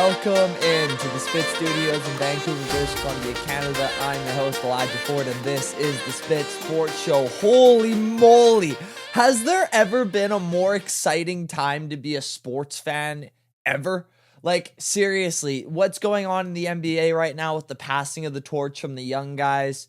Welcome into the Spit Studios in Vancouver, British Columbia, Canada. I'm your host, Elijah Ford, and this is the Spit Sports Show. Holy moly! Has there ever been a more exciting time to be a sports fan ever? Like, seriously, what's going on in the NBA right now with the passing of the torch from the young guys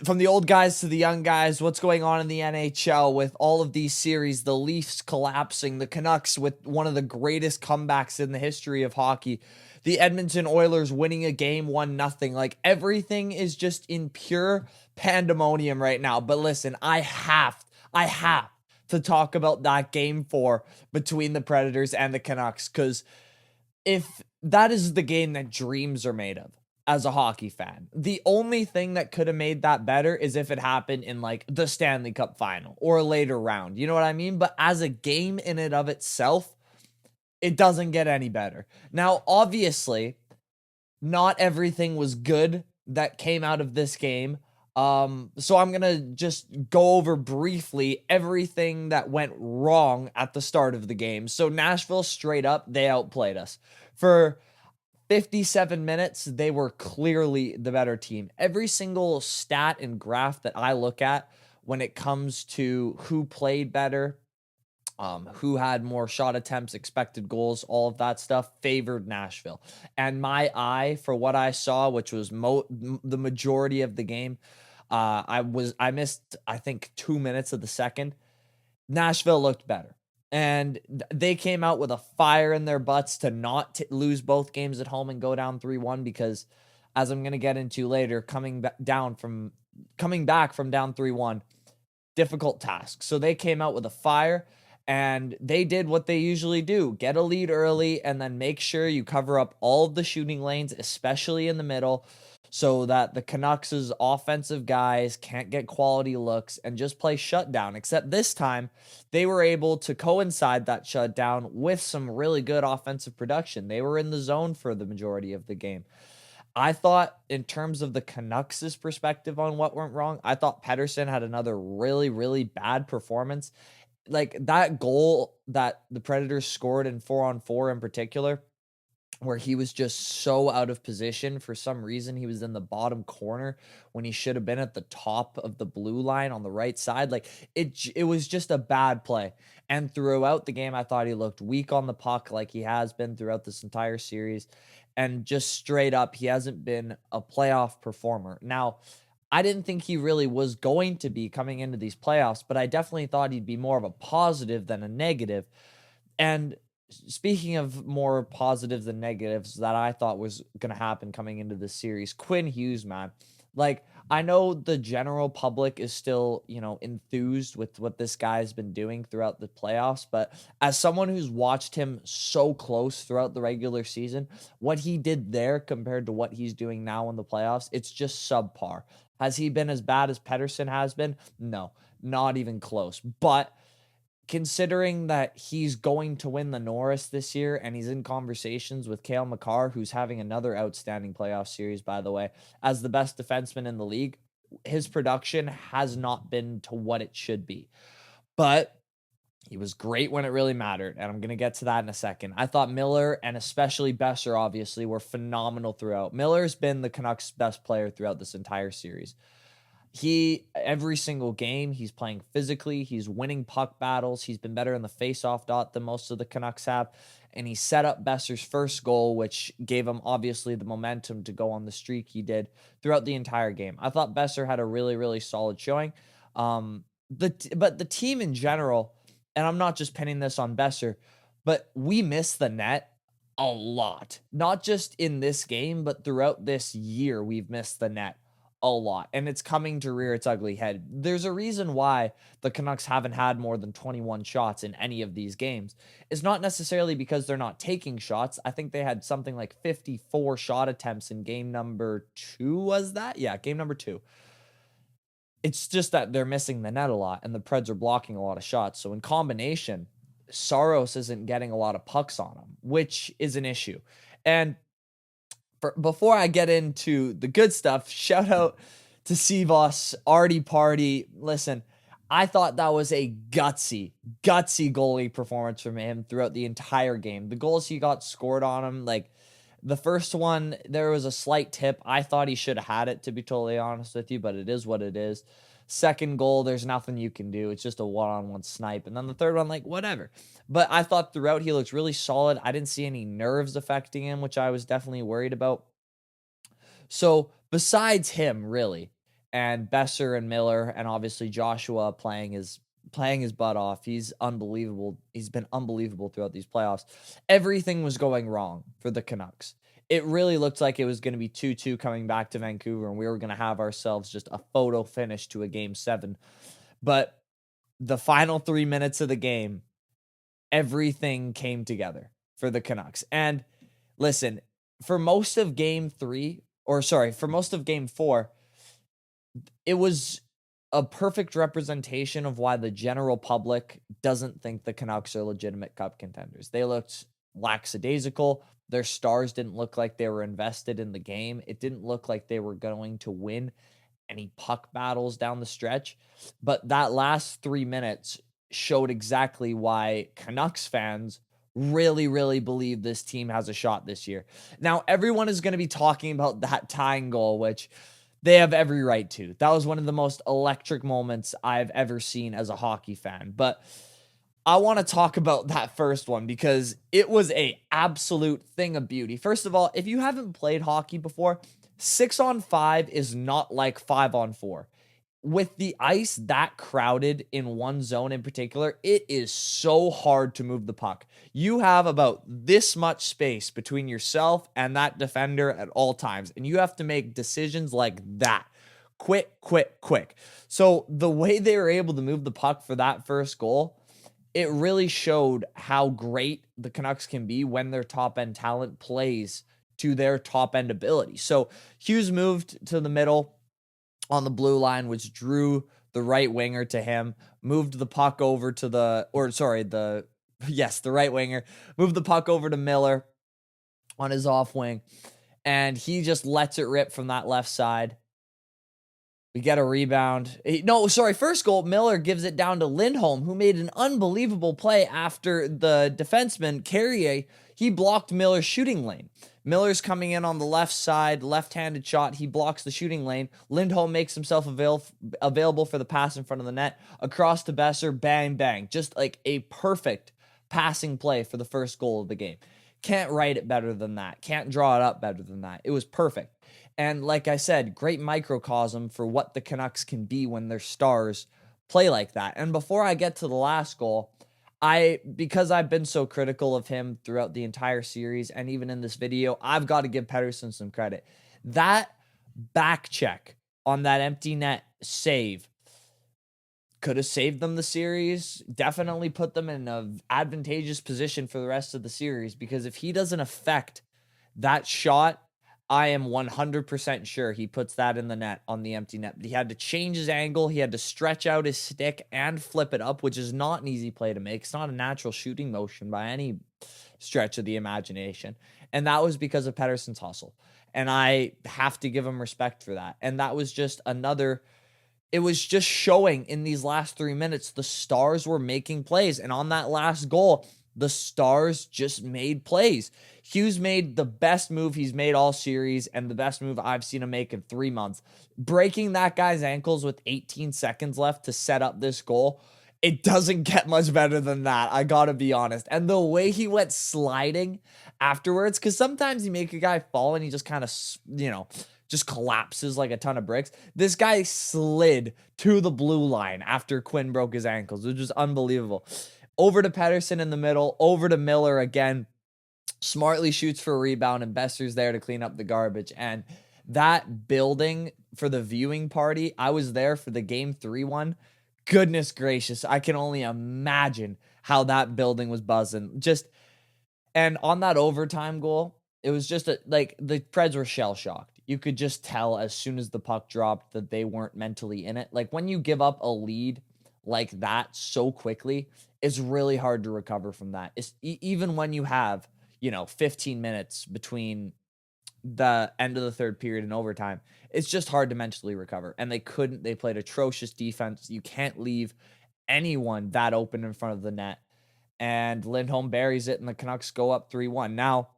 from the old guys to the young guys? What's going on in the NHL with all of these series, the Leafs collapsing, the Canucks with one of the greatest comebacks in the history of hockey, the Edmonton Oilers winning a game 1-0. Like, everything is just in pure pandemonium right now. But listen, I have to talk about that game 4 between the Predators and the Canucks, because if that is the game that dreams are made of as a hockey fan, the only thing that could have made that better is if it happened in like the Stanley Cup final or a later round. You know what I mean? But as a game in and of itself, it doesn't get any better. Now, obviously, not everything was good that came out of this game. So I'm going to just go over briefly everything that went wrong at the start of the game. So Nashville, straight up, they outplayed us. For 57 minutes, they were clearly the better team. Every single stat and graph that I look at when it comes to who played better, who had more shot attempts, expected goals, all of that stuff favored Nashville. And my eye for what I saw, which was the majority of the game, I missed, I think, 2 minutes of the second. Nashville looked better. And they came out with a fire in their butts to not lose both games at home and go down 3-1, because, as I'm going to get into later, coming back from down 3-1, difficult task. So they came out with a fire, and they did what they usually do: get a lead early and then make sure you cover up all of the shooting lanes, especially in the middle, so that the Canucks' offensive guys can't get quality looks and just play shutdown. Except this time, they were able to coincide that shutdown with some really good offensive production. They were in the zone for the majority of the game. I thought, in terms of the Canucks' perspective on what went wrong, I thought Pettersson had another really, really bad performance. Like, that goal that the Predators scored in 4-on-4 in particular, where he was just so out of position. For some reason, he was in the bottom corner when he should have been at the top of the blue line on the right side. Like, it was just a bad play. And throughout the game, I thought he looked weak on the puck, like he has been throughout this entire series. And just straight up, he hasn't been a playoff performer. Now, I didn't think he really was going to be coming into these playoffs, but I definitely thought he'd be more of a positive than a negative. And speaking of more positives than negatives that I thought was going to happen coming into this series, Quinn Hughes, man. Like, I know the general public is still, enthused with what this guy's been doing throughout the playoffs, but as someone who's watched him so close throughout the regular season, what he did there compared to what he's doing now in the playoffs, it's just subpar. Has he been as bad as Pettersson has been? No, not even close. But considering that he's going to win the Norris this year, and he's in conversations with Cale Makar, who's having another outstanding playoff series, by the way, as the best defenseman in the league, his production has not been to what it should be. But he was great when it really mattered, and I'm going to get to that in a second. I thought Miller, and especially Besser, obviously, were phenomenal throughout. Miller's been the Canucks' best player throughout this entire series. Every single game, he's playing physically. He's winning puck battles. He's been better in the face-off dot than most of the Canucks have. And he set up Besser's first goal, which gave him, obviously, the momentum to go on the streak he did throughout the entire game. I thought Besser had a really, really solid showing. But the team in general, and I'm not just pinning this on Besser, but we missed the net a lot. Not just in this game, but throughout this year, we've missed the net a lot, and it's coming to rear its ugly head. There's a reason why the Canucks haven't had more than 21 shots in any of these games. It's not necessarily because they're not taking shots. I think they had something like 54 shot attempts in game number 2, was that? Yeah, game number 2. It's just that they're missing the net a lot, and the Preds are blocking a lot of shots. So in combination, Saros isn't getting a lot of pucks on him, which is an issue. And before I get into the good stuff, shout out to Sivas, Artie Party. Listen, I thought that was a gutsy goalie performance from him throughout the entire game. The goals he got scored on him, like the first one, there was a slight tip. I thought he should have had it, to be totally honest with you, but it is what it is. Second goal, there's nothing you can do. It's just a one-on-one snipe. And then the third one, like, whatever. But I thought throughout he looked really solid. I didn't see any nerves affecting him, which I was definitely worried about. So besides him, really, and Besser and Miller, and obviously Joshua playing his butt off, he's unbelievable. He's been unbelievable throughout these playoffs. Everything was going wrong for the Canucks. It really looked like it was going to be 2-2 coming back to Vancouver, and we were going to have ourselves just a photo finish to a game 7. But the final 3 minutes of the game, everything came together for the Canucks. And listen, for most of game 4, it was a perfect representation of why the general public doesn't think the Canucks are legitimate cup contenders. They looked lackadaisical. Their stars didn't look like they were invested in the game. It didn't look like they were going to win any puck battles down the stretch. But that last 3 minutes showed exactly why Canucks fans really, really believe this team has a shot this year. Now, everyone is going to be talking about that tying goal, which they have every right to. That was one of the most electric moments I've ever seen as a hockey fan. But I want to talk about that first one because it was a absolute thing of beauty. First of all, if you haven't played hockey before, 6-on-5 is not like 5-on-4. With the ice that crowded in one zone in particular, it is so hard to move the puck. You have about this much space between yourself and that defender at all times, and you have to make decisions like that. Quick, quick, quick. So the way they were able to move the puck for that first goal, it really showed how great the Canucks can be when their top-end talent plays to their top-end ability. So Hughes moved to the middle on the blue line, which drew the right winger to him, moved the puck over to the right winger, moved the puck over to Miller on his off wing, and he just lets it rip from that left side. We get a rebound. First goal, Miller gives it down to Lindholm, who made an unbelievable play after the defenseman, Carrier, he blocked Miller's shooting lane. Miller's coming in on the left side, left-handed shot. He blocks the shooting lane. Lindholm makes himself available for the pass in front of the net. Across to Besser, bang, bang. Just like a perfect passing play for the first goal of the game. Can't write it better than that. Can't draw it up better than that. It was perfect. And like I said, great microcosm for what the Canucks can be when their stars play like that. And before I get to the last goal, because I've been so critical of him throughout the entire series and even in this video, I've got to give Pettersson some credit. That back check on that empty net save could have saved them the series, definitely put them in an advantageous position for the rest of the series, because if he doesn't affect that shot, I am 100% sure he puts that in the net on the empty net. But he had to change his angle. He had to stretch out his stick and flip it up, which is not an easy play to make. It's not a natural shooting motion by any stretch of the imagination. And that was because of Pettersson's hustle. And I have to give him respect for that. And that was just it was just showing in these last 3 minutes, the Stars were making plays. And on that last goal, the Stars just made plays. Hughes made the best move he's made all series and the best move I've seen him make in 3 months. Breaking that guy's ankles with 18 seconds left to set up this goal, it doesn't get much better than that, I gotta be honest. And the way he went sliding afterwards, because sometimes you make a guy fall and he just kind of, just collapses like a ton of bricks. This guy slid to the blue line after Quinn broke his ankles, which was unbelievable. Over to Pettersson in the middle, over to Miller again. Smartly shoots for a rebound, and Besser's there to clean up the garbage. And that building for the viewing party, I was there for the game 3 one. Goodness gracious, I can only imagine how that building was buzzing. And on that overtime goal, it was just the Preds were shell-shocked. You could just tell as soon as the puck dropped that they weren't mentally in it. Like, when you give up a lead like that so quickly, it's really hard to recover from that. It's even when you have, 15 minutes between the end of the third period in overtime, it's just hard to mentally recover. And they couldn't. They played atrocious defense. You can't leave anyone that open in front of the net. And Lindholm buries it, and the Canucks go up 3-1. Now,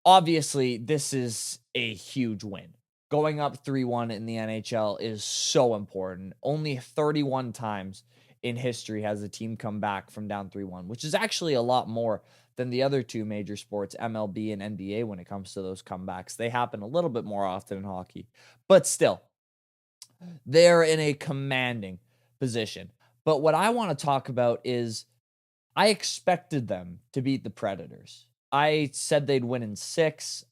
obviously, this is a huge win. Going up 3-1 in the NHL is so important. Only 31 times in history has a team come back from down 3-1, which is actually a lot more than the other two major sports, MLB and NBA, when it comes to those comebacks. They happen a little bit more often in hockey, but still, they're in a commanding position. But what I want to talk about is I expected them to beat the Predators. I said they'd win in 6.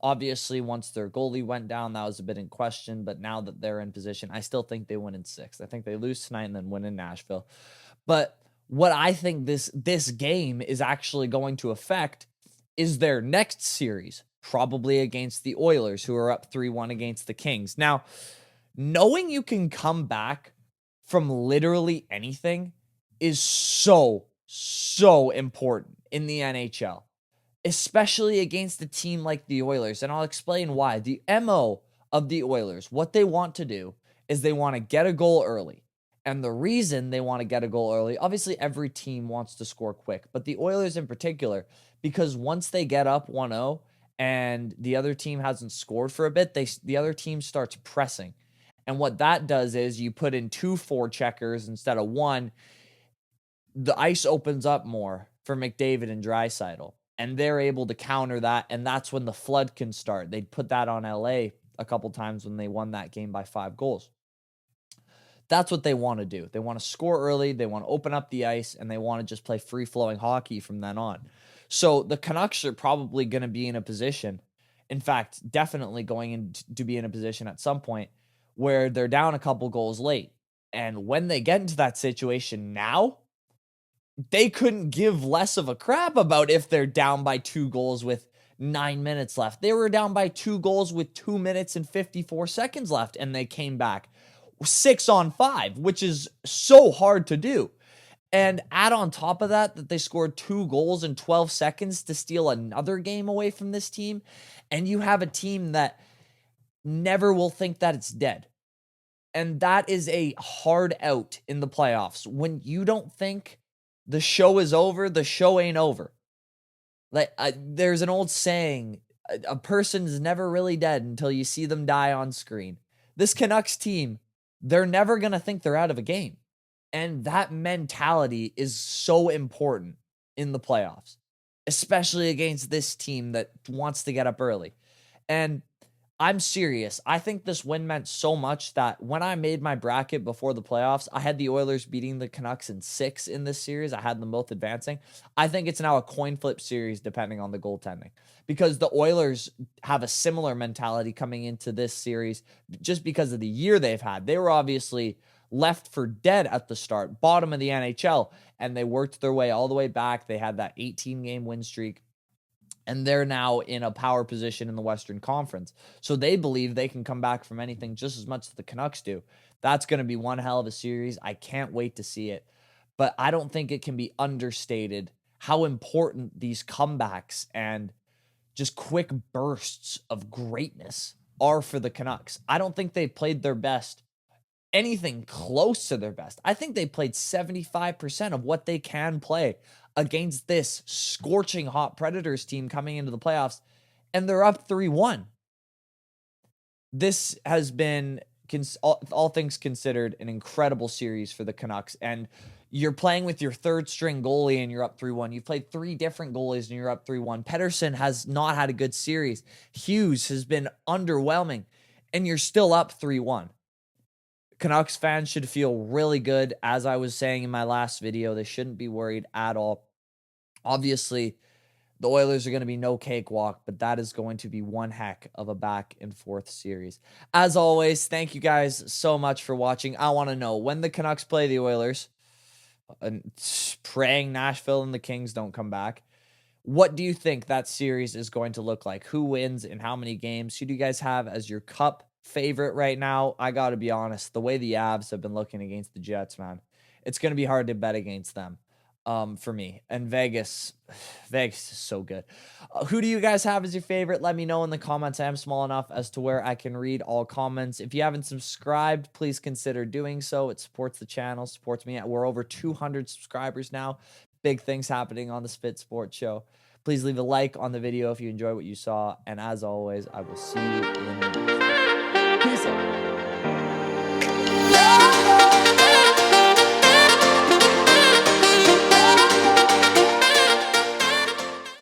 Obviously, once their goalie went down, that was a bit in question. But now that they're in position, I still think they win in 6. I think they lose tonight and then win in Nashville. But what I think this game is actually going to affect is their next series, probably against the Oilers, who are up 3-1 against the Kings. Now, knowing you can come back from literally anything is so important in the NHL, especially against a team like the Oilers. And I'll explain why. The MO of the Oilers, what they want to do is they want to get a goal early. And the reason they want to get a goal early, obviously every team wants to score quick, but the Oilers in particular, because once they get up 1-0 and the other team hasn't scored for a bit, the other team starts pressing. And what that does is you put in 2 forecheckers instead of 1. The ice opens up more for McDavid and Draisaitl, and they're able to counter that, and that's when the flood can start. They'd put that on LA a couple times when they won that game by 5 goals. That's what they want to do. They want to score early, they want to open up the ice, and they want to just play free-flowing hockey from then on. So the Canucks are probably going to be in a position, in fact, definitely going to be in a position at some point where they're down a couple goals late. And when they get into that situation now, they couldn't give less of a crap about if they're down by 2 goals with 9 minutes left. They were down by 2 goals with 2 minutes and 54 seconds left, and they came back 6-on-5, which is so hard to do. And add on top of that they scored 2 goals in 12 seconds to steal another game away from this team. And you have a team that never will think that it's dead. And that is a hard out in the playoffs. When you don't think the show is over, the show ain't over. Like there's an old saying, a person's never really dead until you see them die on screen. This Canucks team, they're never going to think they're out of a game. And that mentality is so important in the playoffs, especially against this team that wants to get up early. And I'm serious. I think this win meant so much that when I made my bracket before the playoffs, I had the Oilers beating the Canucks in 6 in this series. I had them both advancing. I think it's now a coin flip series depending on the goaltending, because the Oilers have a similar mentality coming into this series just because of the year they've had. They were obviously left for dead at the start, bottom of the NHL, and they worked their way all the way back. They had that 18-game win streak, and they're now in a power position in the Western Conference. So they believe they can come back from anything just as much as the Canucks do. That's going to be one hell of a series. I can't wait to see it. But I don't think it can be understated how important these comebacks and just quick bursts of greatness are for the Canucks. I don't think they played their best, anything close to their best. I think they played 75% of what they can play against this scorching hot Predators team coming into the playoffs, and they're up 3-1. This has been, all things considered, an incredible series for the Canucks, and you're playing with your third string goalie and you're up 3-1. You've played 3 different goalies and you're up 3-1. Pettersson has not had a good series. Hughes has been underwhelming, and you're still up 3-1. Canucks fans should feel really good. As I was saying in my last video, they shouldn't be worried at all. Obviously, the Oilers are going to be no cakewalk, but that is going to be one heck of a back and forth series. As always, thank you guys so much for watching. I want to know, when the Canucks play the Oilers, and praying Nashville and the Kings don't come back, what do you think that series is going to look like? Who wins in how many games? Who do you guys have as your cup favorite right now? I got to be honest, the way the Avs have been looking against the Jets, man, it's going to be hard to bet against them. for me. And Vegas is so good. Who do you guys have as your favorite? Let me know in the comments. I am small enough as to where I can read all comments. If you haven't subscribed, please consider doing so. It supports the channel, supports me. We're over 200 subscribers now. Big things happening on the Spit Sports Show. Please leave a like on the video if you enjoy what you saw. And as always, I will see you in the next one. Peace out.